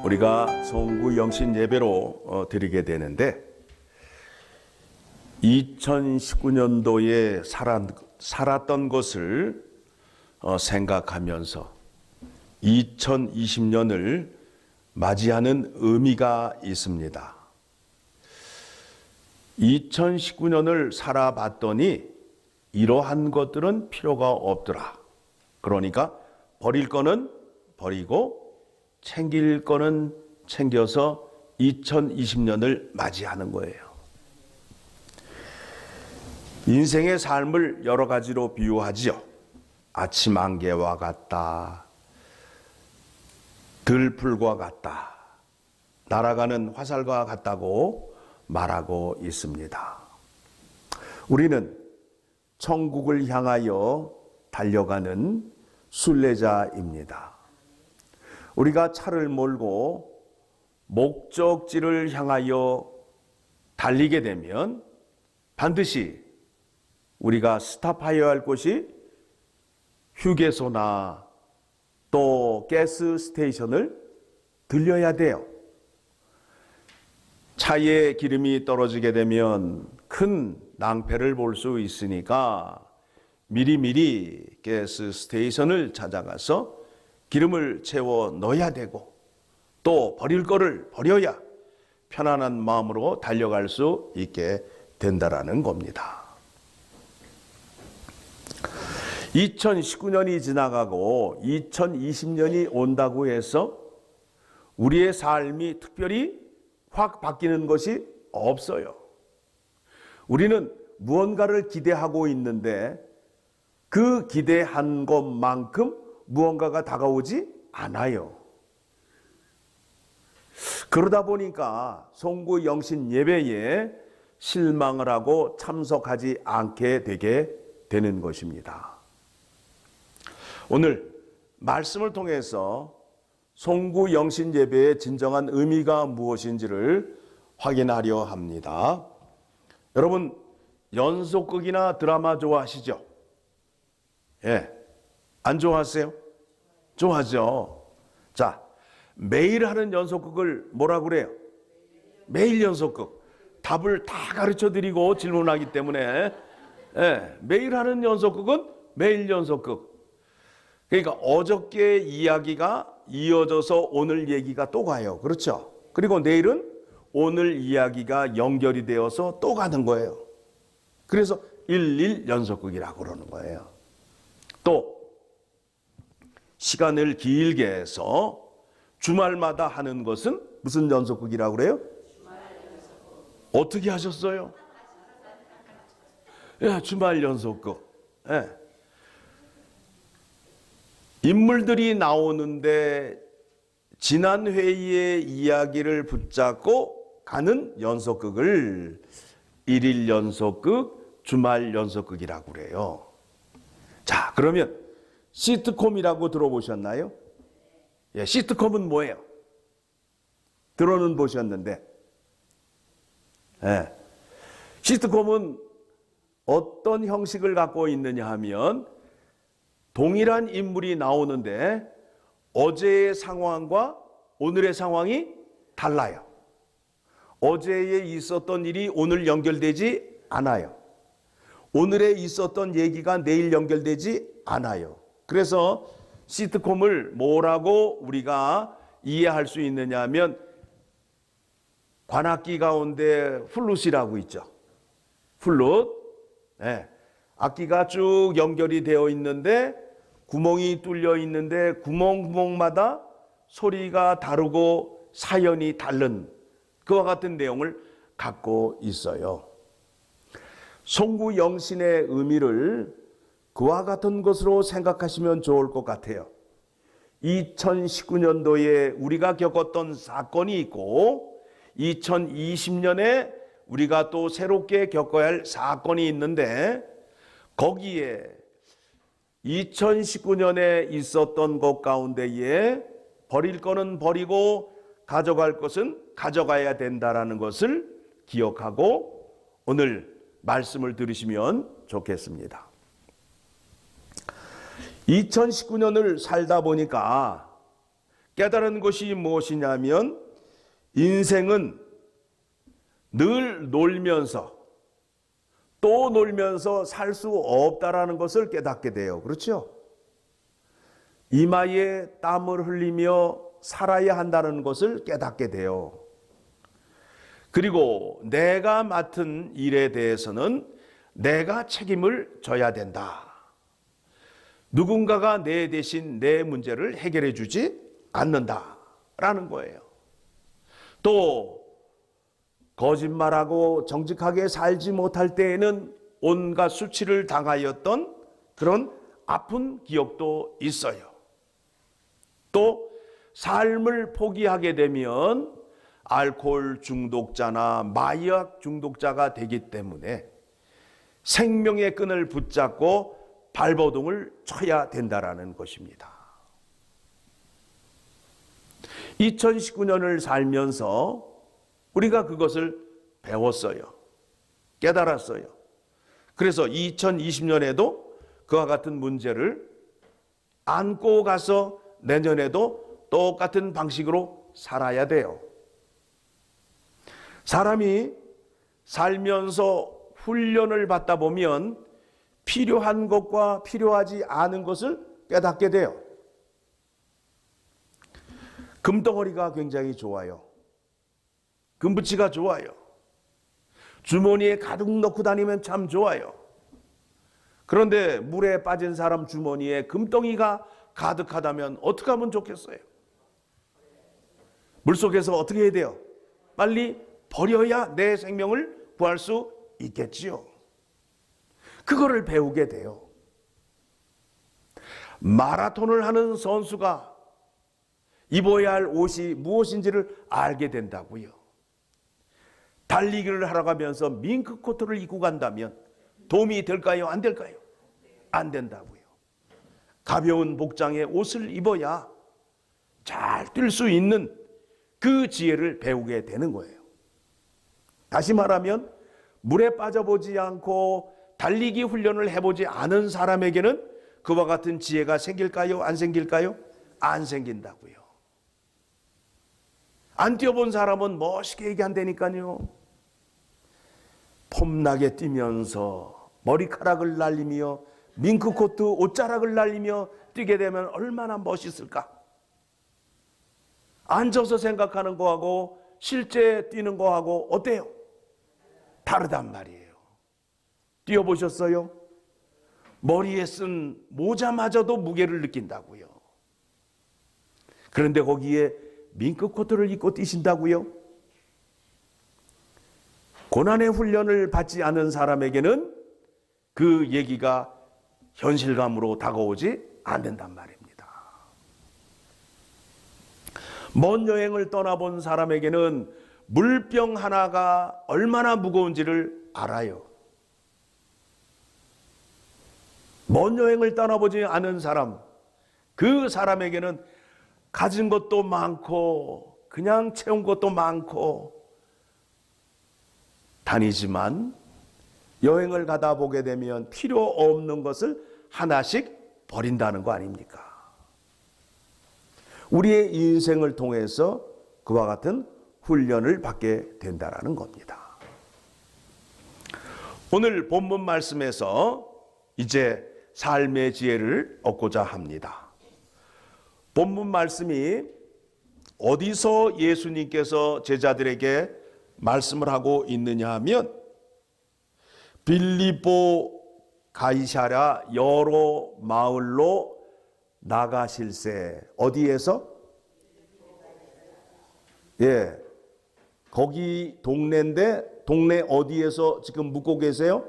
우리가 송구 영신 예배로 드리게 되는데 2019년도에 살았던 것을 생각하면서 2020년을 맞이하는 의미가 있습니다. 2019년을 살아봤더니 이러한 것들은 필요가 없더라. 그러니까 버릴 거는 버리고 챙길 거는 챙겨서 2020년을 맞이하는 거예요. 인생의 삶을 여러 가지로 비유하지요. 아침 안개와 같다. 들풀과 같다. 날아가는 화살과 같다고 말하고 있습니다. 우리는 천국을 향하여 달려가는 순례자입니다. 우리가 차를 몰고 목적지를 향하여 달리게 되면 반드시 우리가 스탑하여야 할 곳이 휴게소나 또 가스 스테이션을 들려야 돼요. 차에 기름이 떨어지게 되면 큰 낭패를 볼 수 있으니까 미리미리 가스 스테이션을 찾아가서 기름을 채워 넣어야 되고 또 버릴 거를 버려야 편안한 마음으로 달려갈 수 있게 된다라는 겁니다. 2019년이 지나가고 2020년이 온다고 해서 우리의 삶이 특별히 확 바뀌는 것이 없어요. 우리는 무언가를 기대하고 있는데 그 기대한 것만큼 무언가가 다가오지 않아요. 그러다 보니까 송구 영신 예배에 실망을 하고 참석하지 않게 되게 되는 것입니다. 오늘 말씀을 통해서 송구 영신 예배의 진정한 의미가 무엇인지를 확인하려 합니다. 여러분, 연속극이나 드라마 좋아하시죠? 예. 안 좋아하세요? 좋아하죠. 자, 매일 하는 연속극을 뭐라고 그래요? 매일 연속극. 답을 다 가르쳐 드리고 질문하기 때문에 매일 하는 연속극은 매일 연속극. 그러니까 어저께 이야기가 이어져서 오늘 얘기가 또 가요. 그렇죠? 그리고 내일은 오늘 이야기가 연결이 되어서 또 가는 거예요. 그래서 일일 연속극이라고 그러는 거예요. 또 시간을 길게 해서 주말마다 하는 것은 무슨 연속극이라고 그래요? 어떻게 하셨어요? 예, 주말 연속극. 예. 인물들이 나오는데 지난 회의의 이야기를 붙잡고 가는 연속극을 일일 연속극, 주말 연속극이라고 그래요. 자, 그러면 시트콤이라고 들어보셨나요? 예, 시트콤은 뭐예요? 들어는 보셨는데, 예, 시트콤은 어떤 형식을 갖고 있느냐 하면 동일한 인물이 나오는데 어제의 상황과 오늘의 상황이 달라요. 어제에 있었던 일이 오늘 연결되지 않아요. 오늘에 있었던 얘기가 내일 연결되지 않아요. 그래서 시트콤을 뭐라고 우리가 이해할 수 있느냐 하면 관악기 가운데 플룻이라고 있죠. 플룻. 네. 악기가 쭉 연결이 되어 있는데 구멍이 뚫려 있는데 구멍마다 소리가 다르고 사연이 다른 그와 같은 내용을 갖고 있어요. 송구 영신의 의미를 그와 같은 것으로 생각하시면 좋을 것 같아요. 2019년도에 우리가 겪었던 사건이 있고 2020년에 우리가 또 새롭게 겪어야 할 사건이 있는데 거기에 2019년에 있었던 것 가운데에 버릴 거는 버리고 가져갈 것은 가져가야 된다라는 것을 기억하고 오늘 말씀을 들으시면 좋겠습니다. 2019년을 살다 보니까 깨달은 것이 무엇이냐면 인생은 늘 놀면서 또 놀면서 살 수 없다라는 것을 깨닫게 돼요. 그렇죠? 이마에 땀을 흘리며 살아야 한다는 것을 깨닫게 돼요. 그리고 내가 맡은 일에 대해서는 내가 책임을 져야 된다. 누군가가 내 대신 내 문제를 해결해 주지 않는다라는 거예요. 또 거짓말하고 정직하게 살지 못할 때에는 온갖 수치를 당하였던 그런 아픈 기억도 있어요. 또 삶을 포기하게 되면 알코올 중독자나 마약 중독자가 되기 때문에 생명의 끈을 붙잡고 발버둥을 쳐야 된다라는 것입니다. 2019년을 살면서 우리가 그것을 배웠어요. 깨달았어요. 그래서 2020년에도 그와 같은 문제를 안고 가서 내년에도 똑같은 방식으로 살아야 돼요. 사람이 살면서 훈련을 받다 보면 필요한 것과 필요하지 않은 것을 깨닫게 돼요. 금덩어리가 굉장히 좋아요. 금붙이가 좋아요. 주머니에 가득 넣고 다니면 참 좋아요. 그런데 물에 빠진 사람 주머니에 금덩이가 가득하다면 어떻게 하면 좋겠어요? 물속에서 어떻게 해야 돼요? 빨리 버려야 내 생명을 구할 수 있겠지요. 그거를 배우게 돼요. 마라톤을 하는 선수가 입어야 할 옷이 무엇인지를 알게 된다고요. 달리기를 하러 가면서 밍크 코트를 입고 간다면 도움이 될까요? 안 될까요? 안 된다고요. 가벼운 복장의 옷을 입어야 잘 뛸 수 있는 그 지혜를 배우게 되는 거예요. 다시 말하면 물에 빠져보지 않고 달리기 훈련을 해보지 않은 사람에게는 그와 같은 지혜가 생길까요? 안 생길까요? 안 생긴다고요. 안 뛰어본 사람은 멋있게 얘기한다니까요. 폼나게 뛰면서 머리카락을 날리며 밍크코트 옷자락을 날리며 뛰게 되면 얼마나 멋있을까? 앉아서 생각하는 거하고 실제 뛰는 거하고 어때요? 다르단 말이에요. 뛰어보셨어요? 머리에 쓴 모자마저도 무게를 느낀다고요. 그런데 거기에 밍크코트를 입고 뛰신다고요? 고난의 훈련을 받지 않은 사람에게는 그 얘기가 현실감으로 다가오지 않는단 말입니다. 먼 여행을 떠나본 사람에게는 물병 하나가 얼마나 무거운지를 알아요. 먼 여행을 떠나보지 않은 사람, 그 사람에게는 가진 것도 많고 그냥 채운 것도 많고 다니지만 여행을 가다 보게 되면 필요 없는 것을 하나씩 버린다는 거 아닙니까? 우리의 인생을 통해서 그와 같은 훈련을 받게 된다는 겁니다. 오늘 본문 말씀에서 이제 삶의 지혜를 얻고자 합니다. 본문 말씀이 어디서 예수님께서 제자들에게 말씀을 하고 있느냐 하면 빌립보 가이사랴 여러 마을로 나가실세. 어디에서? 예, 거기 동네인데 동네 어디에서 지금 묵고 계세요?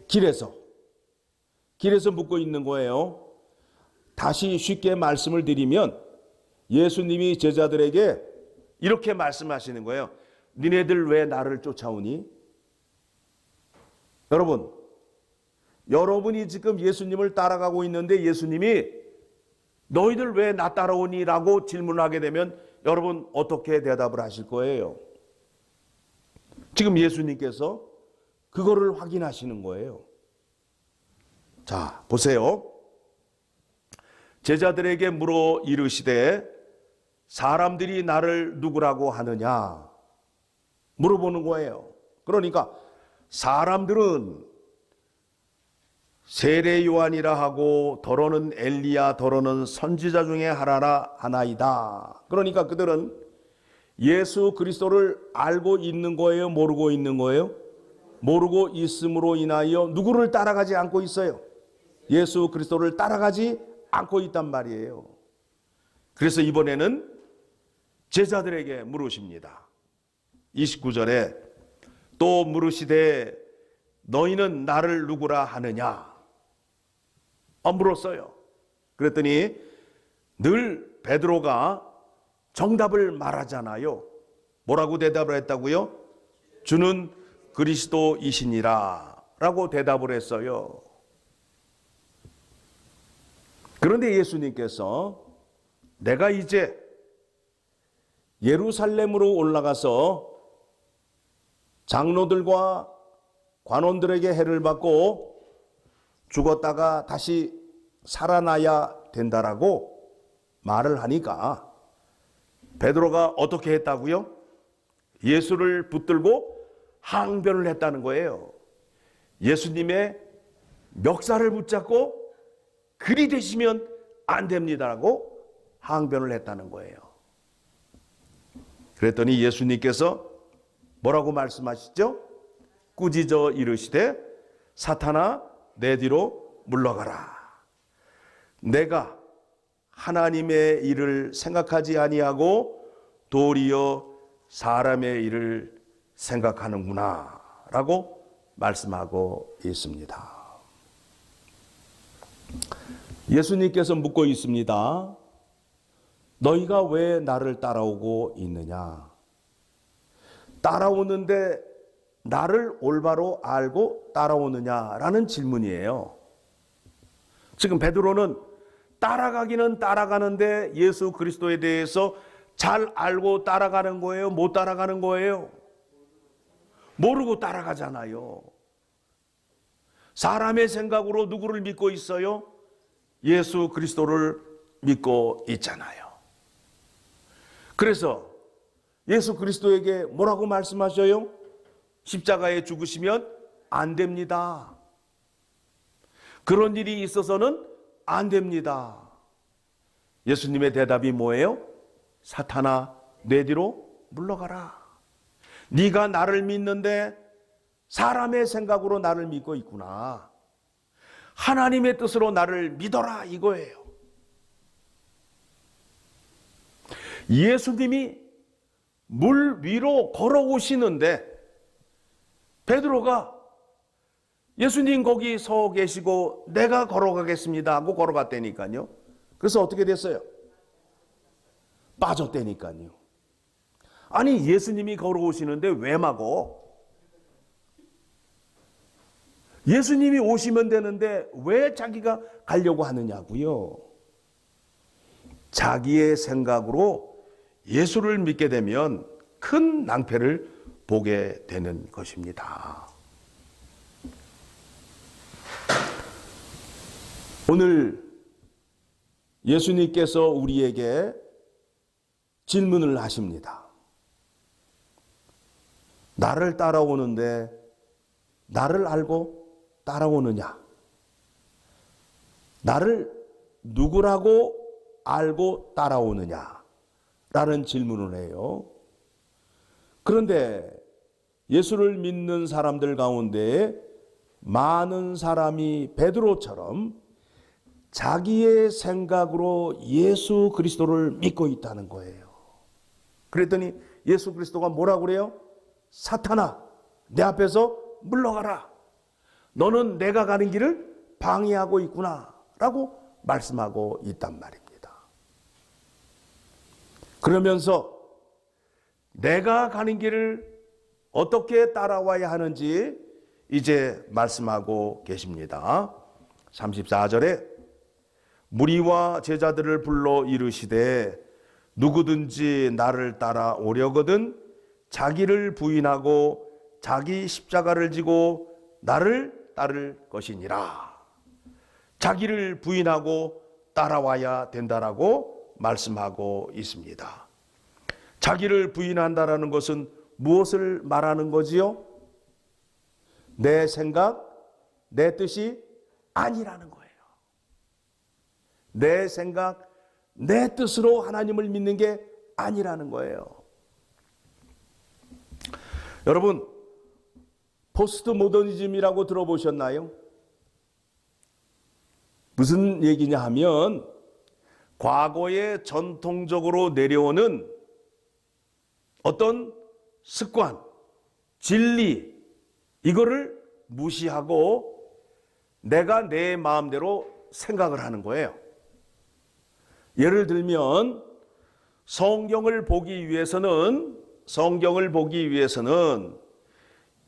길에서 묵고 있는 거예요. 다시 쉽게 말씀을 드리면 예수님이 제자들에게 이렇게 말씀하시는 거예요. 니네들 왜 나를 쫓아오니? 여러분이 지금 예수님을 따라가고 있는데 예수님이 너희들 왜 나 따라오니? 라고 질문하게 되면 여러분 어떻게 대답을 하실 거예요? 지금 예수님께서 그거를 확인하시는 거예요. 자, 보세요. 제자들에게 물어 이르시되 사람들이 나를 누구라고 하느냐 물어보는 거예요. 그러니까 사람들은 세례 요한이라 하고 더러는 엘리야 더러는 선지자 중에 하나이다. 그러니까 그들은 예수 그리스도를 알고 있는 거예요? 모르고 있는 거예요? 모르고 있음으로 인하여 누구를 따라가지 않고 있어요? 예수 그리스도를 따라가지 않고 있단 말이에요. 그래서 이번에는 제자들에게 물으십니다. 29절에 또 물으시되 너희는 나를 누구라 하느냐? 물었어요. 그랬더니 늘 베드로가 정답을 말하잖아요. 뭐라고 대답을 했다고요? 주는 그리스도이시니라 라고 대답을 했어요. 그런데 예수님께서 내가 이제 예루살렘으로 올라가서 장로들과 관원들에게 해를 받고 죽었다가 다시 살아나야 된다라고 말을 하니까 베드로가 어떻게 했다고요? 예수를 붙들고 항변을 했다는 거예요. 예수님의 멱살을 붙잡고 그리 되시면 안 됩니다라고 항변을 했다는 거예요. 그랬더니 예수님께서 뭐라고 말씀하시죠? 꾸짖어 이르시되 사탄아 내 뒤로 물러가라. 내가 하나님의 일을 생각하지 아니하고 도리어 사람의 일을 생각하는구나 라고 말씀하고 있습니다. 예수님께서 묻고 있습니다. 너희가 왜 나를 따라오고 있느냐? 따라오는데 나를 올바로 알고 따라오느냐라는 질문이에요. 지금 베드로는 따라가기는 따라가는데 예수 그리스도에 대해서 잘 알고 따라가는 거예요? 못 따라가는 거예요? 모르고 따라가잖아요. 사람의 생각으로 누구를 믿고 있어요? 예수 그리스도를 믿고 있잖아요. 그래서 예수 그리스도에게 뭐라고 말씀하셔요? 십자가에 죽으시면 안 됩니다. 그런 일이 있어서는 안 됩니다. 예수님의 대답이 뭐예요? 사탄아 내 뒤로 물러가라. 네가 나를 믿는데 사람의 생각으로 나를 믿고 있구나. 하나님의 뜻으로 나를 믿어라 이거예요. 예수님이 물 위로 걸어오시는데 베드로가 예수님 거기 서 계시고 내가 걸어가겠습니다 하고 걸어갔다니까요. 그래서 어떻게 됐어요? 빠졌다니까요. 아니 예수님이 걸어오시는데 왜 막어? 예수님이 오시면 되는데 왜 자기가 가려고 하느냐고요. 자기의 생각으로 예수를 믿게 되면 큰 낭패를 보게 되는 것입니다. 오늘 예수님께서 우리에게 질문을 하십니다. 나를 따라오는데 나를 알고 따라오느냐? 나를 누구라고 알고 따라오느냐? 라는 질문을 해요. 그런데 예수를 믿는 사람들 가운데 많은 사람이 베드로처럼 자기의 생각으로 예수 그리스도를 믿고 있다는 거예요. 그랬더니 예수 그리스도가 뭐라고 그래요? 사탄아, 내 앞에서 물러가라. 너는 내가 가는 길을 방해하고 있구나 라고 말씀하고 있단 말입니다. 그러면서 내가 가는 길을 어떻게 따라와야 하는지 이제 말씀하고 계십니다. 34절에 무리와 제자들을 불러 이르시되 누구든지 나를 따라오려거든 자기를 부인하고 자기 십자가를 지고 나를 따를 것이니라. 자기를 부인하고 따라와야 된다라고 말씀하고 있습니다. 자기를 부인한다라는 것은 무엇을 말하는 거지요? 내 생각, 내 뜻이 아니라는 거예요. 내 생각, 내 뜻으로 하나님을 믿는 게 아니라는 거예요. 여러분, 포스트 모더니즘이라고 들어보셨나요? 무슨 얘기냐 하면 과거에 전통적으로 내려오는 어떤 습관, 진리, 이거를 무시하고 내가 내 마음대로 생각을 하는 거예요. 예를 들면 성경을 보기 위해서는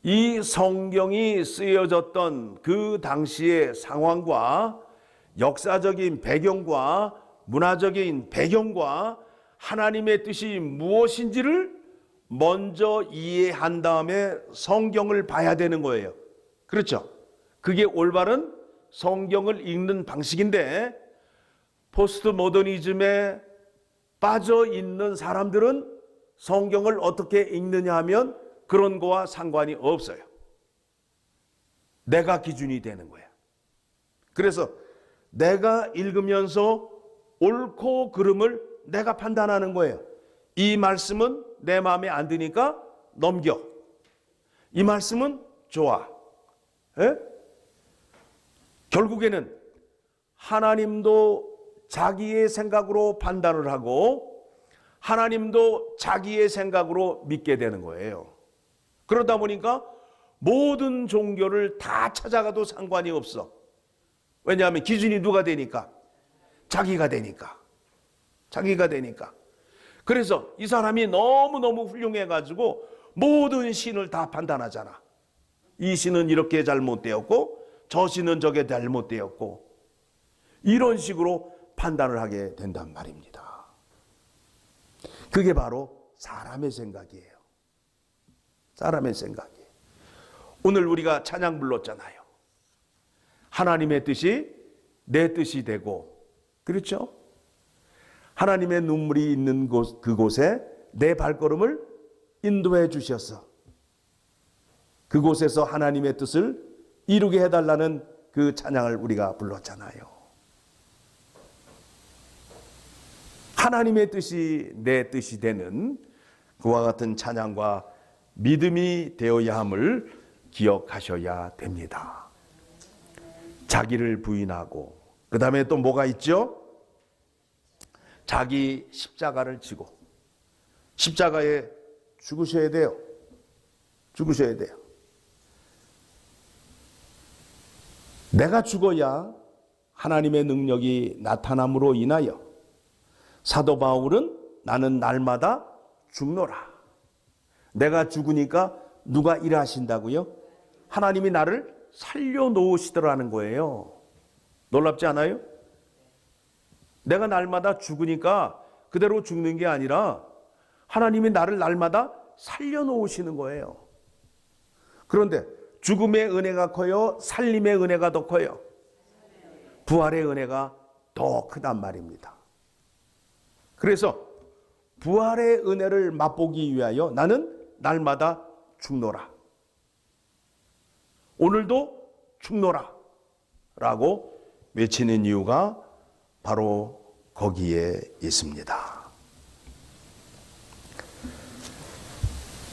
이 성경이 쓰여졌던 그 당시의 상황과 역사적인 배경과 문화적인 배경과 하나님의 뜻이 무엇인지를 먼저 이해한 다음에 성경을 봐야 되는 거예요. 그렇죠? 그게 올바른 성경을 읽는 방식인데 포스트 모더니즘에 빠져 있는 사람들은 성경을 어떻게 읽느냐 하면 그런 거와 상관이 없어요. 내가 기준이 되는 거야. 그래서 내가 읽으면서 옳고 그름을 내가 판단하는 거예요. 이 말씀은 내 마음에 안 드니까 넘겨. 이 말씀은 좋아. 에? 결국에는 하나님도 자기의 생각으로 판단을 하고 하나님도 자기의 생각으로 믿게 되는 거예요. 그러다 보니까 모든 종교를 다 찾아가도 상관이 없어. 왜냐하면 기준이 누가 되니까? 자기가 되니까. 그래서 이 사람이 너무너무 훌륭해가지고 모든 신을 다 판단하잖아. 이 신은 이렇게 잘못되었고 저 신은 저게 잘못되었고 이런 식으로 판단을 하게 된단 말입니다. 그게 바로 사람의 생각이에요. 사람의 생각이에요. 오늘 우리가 찬양 불렀잖아요. 하나님의 뜻이 내 뜻이 되고, 그렇죠? 하나님의 눈물이 있는 그곳에 내 발걸음을 인도해 주셔서 그곳에서 하나님의 뜻을 이루게 해달라는 그 찬양을 우리가 불렀잖아요. 하나님의 뜻이 내 뜻이 되는 그와 같은 찬양과 믿음이 되어야 함을 기억하셔야 됩니다. 자기를 부인하고 그 다음에 또 뭐가 있죠? 자기 십자가를 지고 십자가에 죽으셔야 돼요. 내가 죽어야 하나님의 능력이 나타남으로 인하여 사도 바울은 나는 날마다 죽노라. 내가 죽으니까 누가 일하신다고요? 하나님이 나를 살려놓으시더라는 거예요. 놀랍지 않아요? 내가 날마다 죽으니까 그대로 죽는 게 아니라 하나님이 나를 날마다 살려놓으시는 거예요. 그런데 죽음의 은혜가 커요? 살림의 은혜가 더 커요? 부활의 은혜가 더 크단 말입니다. 그래서 부활의 은혜를 맛보기 위하여 나는 날마다 죽노라. 오늘도 죽노라 라고 외치는 이유가 바로 거기에 있습니다.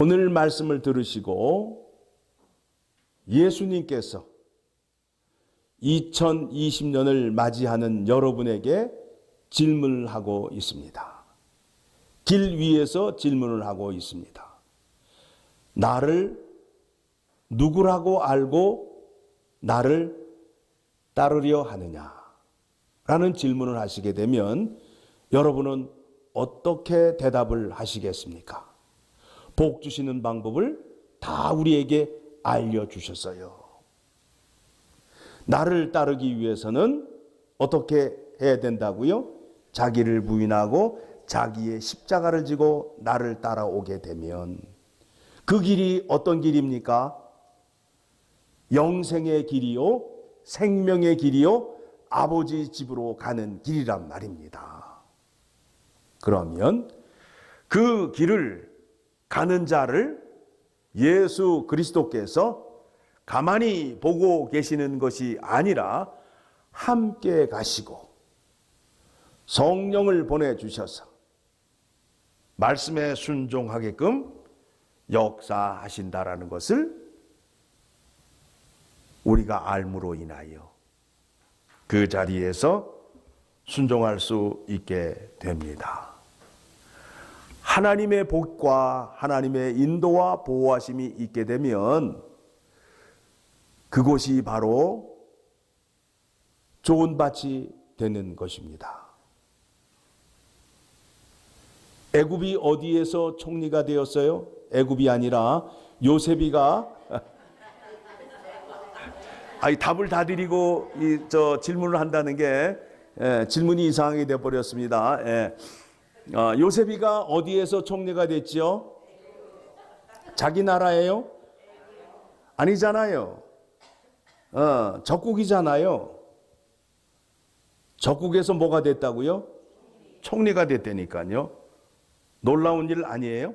오늘 말씀을 들으시고 예수님께서 2020년을 맞이하는 여러분에게 질문을 하고 있습니다. 길 위에서 질문을 하고 있습니다. 나를 누구라고 알고 나를 따르려 하느냐? 라는 질문을 하시게 되면 여러분은 어떻게 대답을 하시겠습니까? 복 주시는 방법을 다 우리에게 알려주셨어요. 나를 따르기 위해서는 어떻게 해야 된다고요? 자기를 부인하고 자기의 십자가를 지고 나를 따라오게 되면 그 길이 어떤 길입니까? 영생의 길이요, 생명의 길이요, 아버지 집으로 가는 길이란 말입니다. 그러면 그 길을 가는 자를 예수 그리스도께서 가만히 보고 계시는 것이 아니라 함께 가시고 성령을 보내주셔서 말씀에 순종하게끔 역사하신다라는 것을 우리가 알므로 인하여 그 자리에서 순종할 수 있게 됩니다. 하나님의 복과 하나님의 인도와 보호하심이 있게 되면 그곳이 바로 좋은 밭이 되는 것입니다. 애굽이 어디에서 총리가 되었어요? 애굽이 아니라 요셉이가 답을 다 드리고 질문을 한다는 게 질문이 이상하게 되어 버렸습니다. 요셉이가 어디에서 총리가 됐지요? 자기 나라예요? 아니잖아요. 적국이잖아요. 적국에서 뭐가 됐다고요? 총리가 됐다니까요. 놀라운 일 아니에요?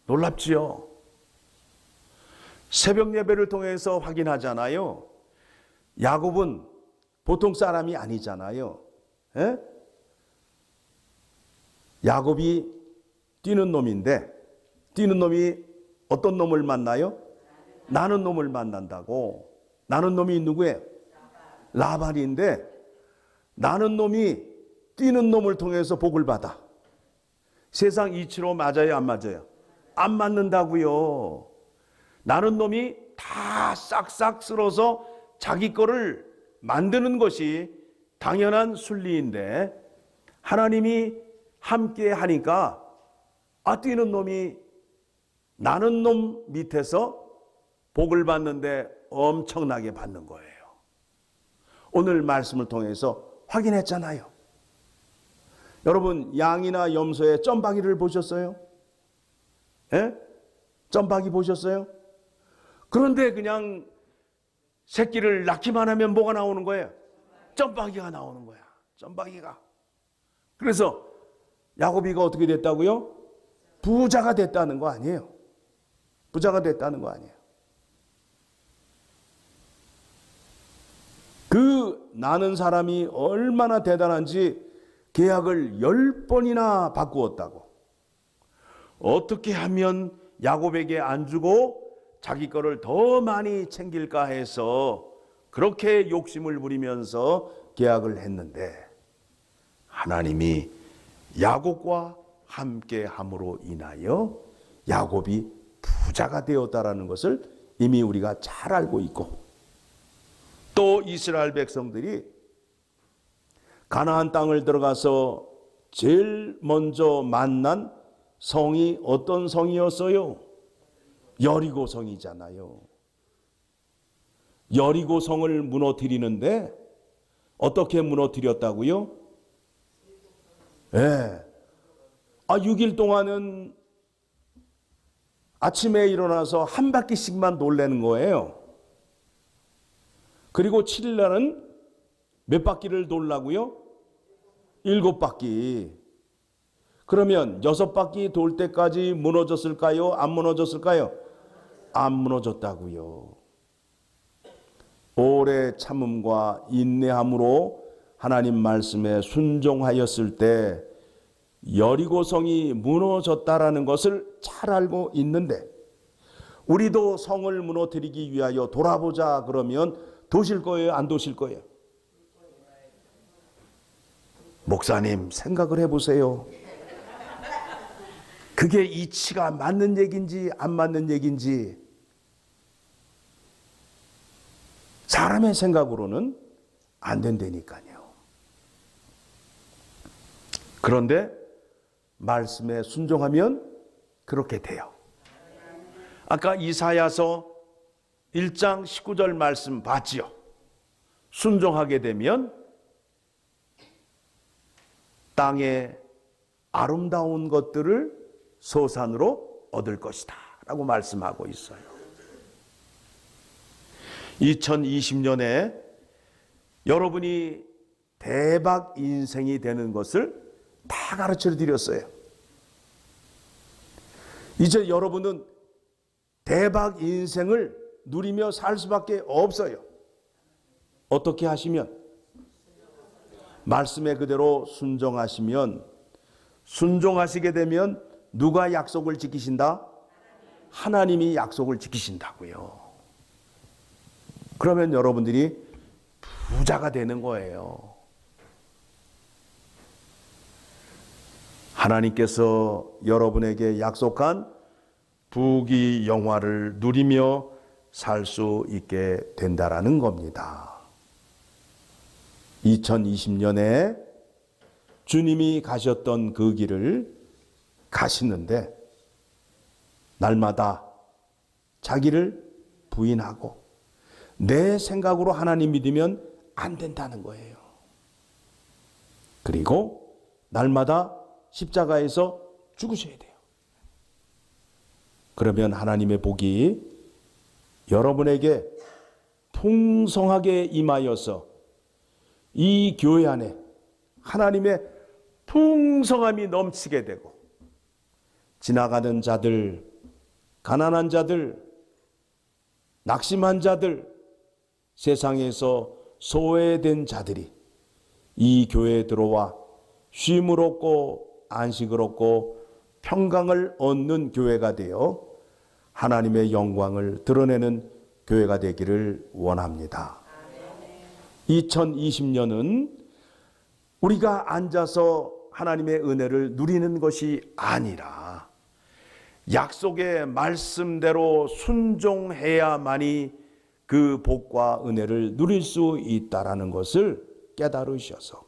놀랍지요. 새벽 예배를 통해서 확인하잖아요. 야곱은 보통 사람이 아니잖아요. 야곱이 뛰는 놈인데 뛰는 놈이 어떤 놈을 만나요? 나는 놈을 만난다고. 나는 놈이 누구예요? 라반인데 나는 놈이 뛰는 놈을 통해서 복을 받아. 세상 이치로 맞아요, 안 맞아요? 안 맞는다고요. 나는 놈이 다 싹싹 쓸어서 자기 거를 만드는 것이 당연한 순리인데 하나님이 함께 하니까 뛰는 놈이 나는 놈 밑에서 복을 받는데 엄청나게 받는 거예요. 오늘 말씀을 통해서 확인했잖아요. 여러분, 양이나 염소의 점박이를 보셨어요? 점박이 보셨어요? 그런데 그냥 새끼를 낳기만 하면 뭐가 나오는 거예요? 점박이가 나오는 거야. 점박이가. 그래서 야곱이가 어떻게 됐다고요? 부자가 됐다는 거 아니에요. 부자가 됐다는 거 아니에요. 그 나는 사람이 얼마나 대단한지 계약을 10번이나 바꾸었다고. 어떻게 하면 야곱에게 안 주고 자기 거를 더 많이 챙길까 해서 그렇게 욕심을 부리면서 계약을 했는데 하나님이 야곱과 함께 함으로 인하여 야곱이 부자가 되었다라는 것을 이미 우리가 잘 알고 있고, 또 이스라엘 백성들이 가나안 땅을 들어가서 제일 먼저 만난 성이 어떤 성이었어요? 여리고 성이잖아요. 여리고 성을 무너뜨리는데 어떻게 무너뜨렸다고요? 6일 동안은 아침에 일어나서 한 바퀴씩만 돌래는 거예요. 그리고 7일 날은 몇 바퀴를 돌라고요? 7바퀴. 그러면 6바퀴 돌 때까지 무너졌을까요? 안 무너졌을까요? 안 무너졌다고요. 오래 참음과 인내함으로 하나님 말씀에 순종하였을 때 여리고성이 무너졌다라는 것을 잘 알고 있는데, 우리도 성을 무너뜨리기 위하여 돌아보자 그러면 도실 거예요? 안 도실 거예요? 목사님, 생각을 해보세요. 그게 이치가 맞는 얘기인지 안 맞는 얘기인지 사람의 생각으로는 안 된다니까요. 그런데 말씀에 순종하면 그렇게 돼요. 아까 이사야서 1장 19절 말씀 봤지요? 순종하게 되면 땅의 아름다운 것들을 소산으로 얻을 것이다 라고 말씀하고 있어요. 2020년에 여러분이 대박 인생이 되는 것을 다 가르쳐 드렸어요. 이제 여러분은 대박 인생을 누리며 살 수밖에 없어요. 어떻게 하시면? 말씀에 그대로 순종하시면, 순종하시게 되면 누가 약속을 지키신다? 하나님이 약속을 지키신다고요. 그러면 여러분들이 부자가 되는 거예요. 하나님께서 여러분에게 약속한 부귀 영화를 누리며 살 수 있게 된다라는 겁니다. 2020년에 주님이 가셨던 그 길을 가시는데 날마다 자기를 부인하고 내 생각으로 하나님 믿으면 안 된다는 거예요. 그리고 날마다 십자가에서 죽으셔야 돼요. 그러면 하나님의 복이 여러분에게 풍성하게 임하여서 이 교회 안에 하나님의 풍성함이 넘치게 되고 지나가는 자들, 가난한 자들, 낙심한 자들, 세상에서 소외된 자들이 이 교회에 들어와 쉼을 얻고 안식을 얻고 평강을 얻는 교회가 되어 하나님의 영광을 드러내는 교회가 되기를 원합니다. 2020년은 우리가 앉아서 하나님의 은혜를 누리는 것이 아니라 약속의 말씀대로 순종해야만이 그 복과 은혜를 누릴 수 있다라는 것을 깨달으셔서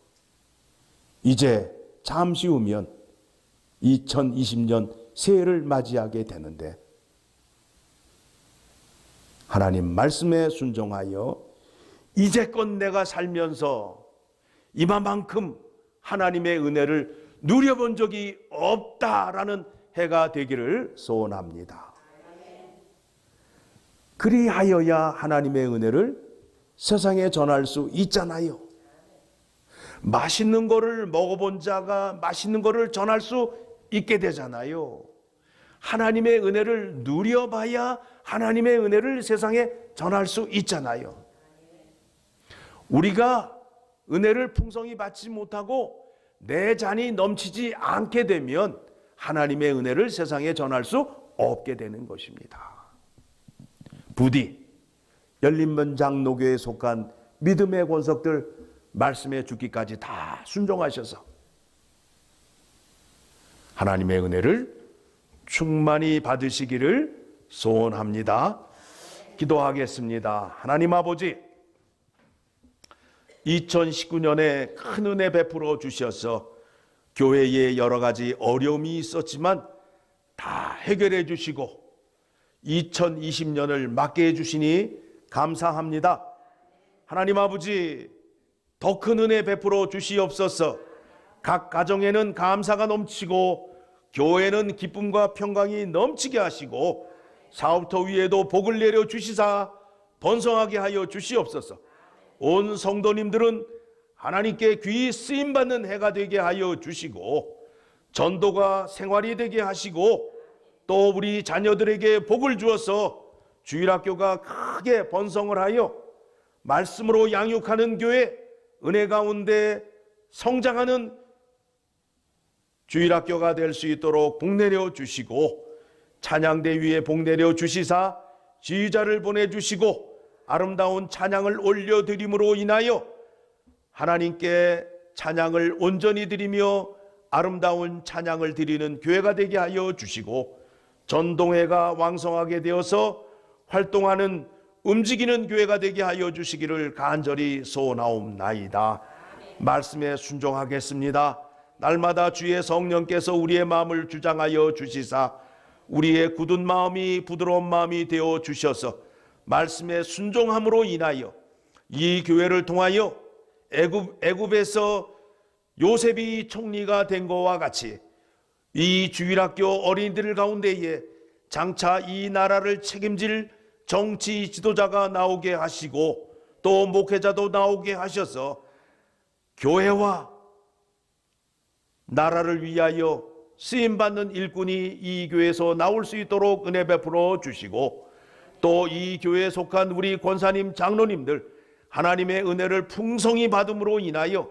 이제 잠시 후면 2020년 새해를 맞이하게 되는데 하나님 말씀에 순종하여 이제껏 내가 살면서 이만큼 하나님의 은혜를 누려본 적이 없다라는 해가 되기를 소원합니다. 그리하여야 하나님의 은혜를 세상에 전할 수 있잖아요. 맛있는 거를 먹어본 자가 맛있는 거를 전할 수 있게 되잖아요. 하나님의 은혜를 누려봐야 하나님의 은혜를 세상에 전할 수 있잖아요. 우리가 은혜를 풍성히 받지 못하고 내 잔이 넘치지 않게 되면 하나님의 은혜를 세상에 전할 수 없게 되는 것입니다. 부디 열린문 장로교에 속한 믿음의 권석들 말씀에 죽기까지 다 순종하셔서 하나님의 은혜를 충만히 받으시기를 소원합니다. 기도하겠습니다. 하나님 아버지, 2019년에 큰 은혜 베풀어 주셔서 교회에 여러 가지 어려움이 있었지만 다 해결해 주시고 2020년을 맞게 해주시니 감사합니다. 하나님 아버지, 더 큰 은혜 베풀어 주시옵소서. 각 가정에는 감사가 넘치고 교회는 기쁨과 평강이 넘치게 하시고 사업터 위에도 복을 내려 주시사 번성하게 하여 주시옵소서. 온 성도님들은 하나님께 귀히 쓰임받는 해가 되게 하여 주시고 전도가 생활이 되게 하시고 또 우리 자녀들에게 복을 주어서 주일학교가 크게 번성을 하여 말씀으로 양육하는 교회, 은혜 가운데 성장하는 주일학교가 될 수 있도록 복 내려 주시고 찬양대 위에 복 내려 주시사 지휘자를 보내주시고 아름다운 찬양을 올려드림으로 인하여 하나님께 찬양을 온전히 드리며 아름다운 찬양을 드리는 교회가 되게 하여 주시고 전동회가 왕성하게 되어서 활동하는 움직이는 교회가 되게 하여 주시기를 간절히 소원하옵나이다. 말씀에 순종하겠습니다. 날마다 주의 성령께서 우리의 마음을 주장하여 주시사 우리의 굳은 마음이 부드러운 마음이 되어 주셔서 말씀에 순종함으로 인하여 이 교회를 통하여 애굽에서 요셉이 총리가 된 것과 같이 이 주일학교 어린이들 가운데에 장차 이 나라를 책임질 정치 지도자가 나오게 하시고 또 목회자도 나오게 하셔서 교회와 나라를 위하여 쓰임받는 일꾼이 이 교회에서 나올 수 있도록 은혜 베풀어 주시고, 또 이 교회에 속한 우리 권사님, 장로님들 하나님의 은혜를 풍성히 받음으로 인하여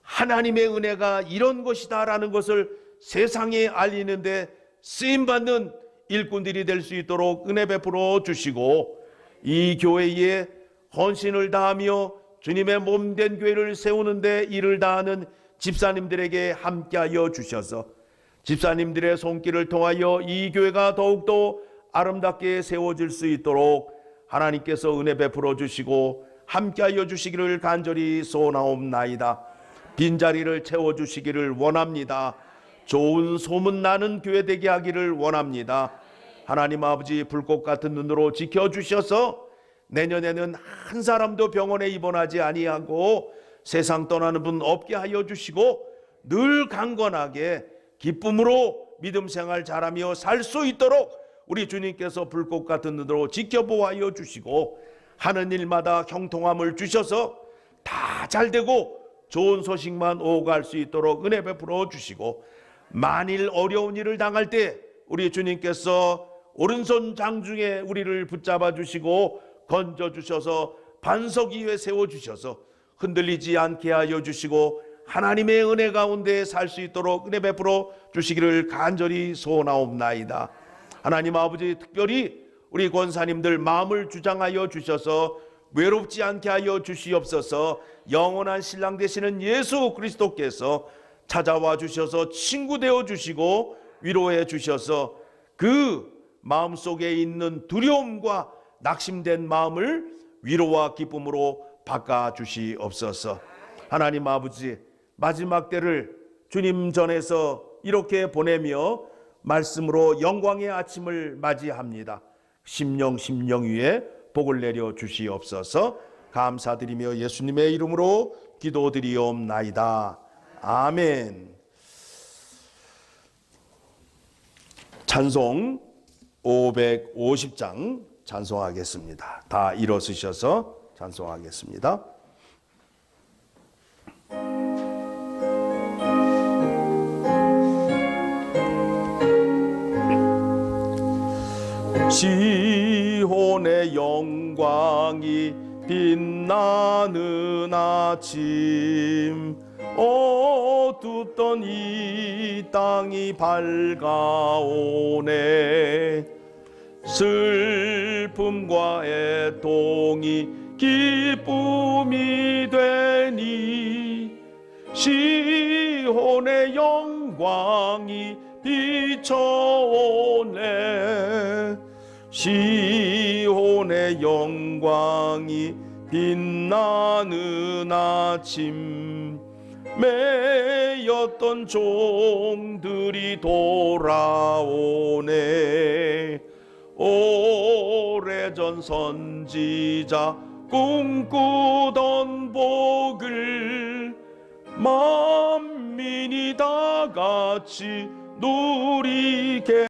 하나님의 은혜가 이런 것이다 라는 것을 세상에 알리는데 쓰임받는 일꾼들이 될 수 있도록 은혜 베풀어 주시고, 이 교회에 헌신을 다하며 주님의 몸된 교회를 세우는데 일을 다하는 집사님들에게 함께하여 주셔서 집사님들의 손길을 통하여 이 교회가 더욱더 아름답게 세워질 수 있도록 하나님께서 은혜 베풀어 주시고 함께하여 주시기를 간절히 소원하옵나이다. 빈자리를 채워주시기를 원합니다. 좋은 소문나는 교회 되게 하기를 원합니다. 하나님 아버지, 불꽃 같은 눈으로 지켜주셔서 내년에는 한 사람도 병원에 입원하지 아니하고 세상 떠나는 분 없게 하여 주시고 늘 강건하게 기쁨으로 믿음 생활 잘하며 살 수 있도록 우리 주님께서 불꽃 같은 눈으로 지켜보아여 주시고 하는 일마다 형통함을 주셔서 다 잘되고 좋은 소식만 오갈 수 있도록 은혜 베풀어 주시고, 만일 어려운 일을 당할 때 우리 주님께서 오른손 장중에 우리를 붙잡아 주시고 건져 주셔서 반석 위에 세워 주셔서 흔들리지 않게 하여 주시고 하나님의 은혜 가운데 살 수 있도록 은혜 베풀어 주시기를 간절히 소원하옵나이다. 하나님 아버지, 특별히 우리 권사님들 마음을 주장하여 주셔서 외롭지 않게 하여 주시옵소서. 영원한 신랑 되시는 예수 그리스도께서 찾아와 주셔서 친구 되어 주시고 위로해 주셔서 그 마음속에 있는 두려움과 낙심된 마음을 위로와 기쁨으로 바꿔 주시옵소서. 하나님 아버지, 마지막 때를 주님 전에서 이렇게 보내며 말씀으로 영광의 아침을 맞이합니다. 심령 위에 복을 내려 주시옵소서. 감사드리며 예수님의 이름으로 기도드리옵나이다. 아멘. 찬송 550장 찬송하겠습니다. 다 일어서셔서 찬송하겠습니다. 시온의 영광이 빛나는 아침, 어둡던 이 땅이 밝아오네. 슬픔과 애통이 기쁨이 되니 시온의 영광이 비춰오네. 시온의 영광이 빛나는 아침, 매였던 종들이 돌아오네. 오래전 선지자 꿈꾸던 복을 만민이 다 같이 누리게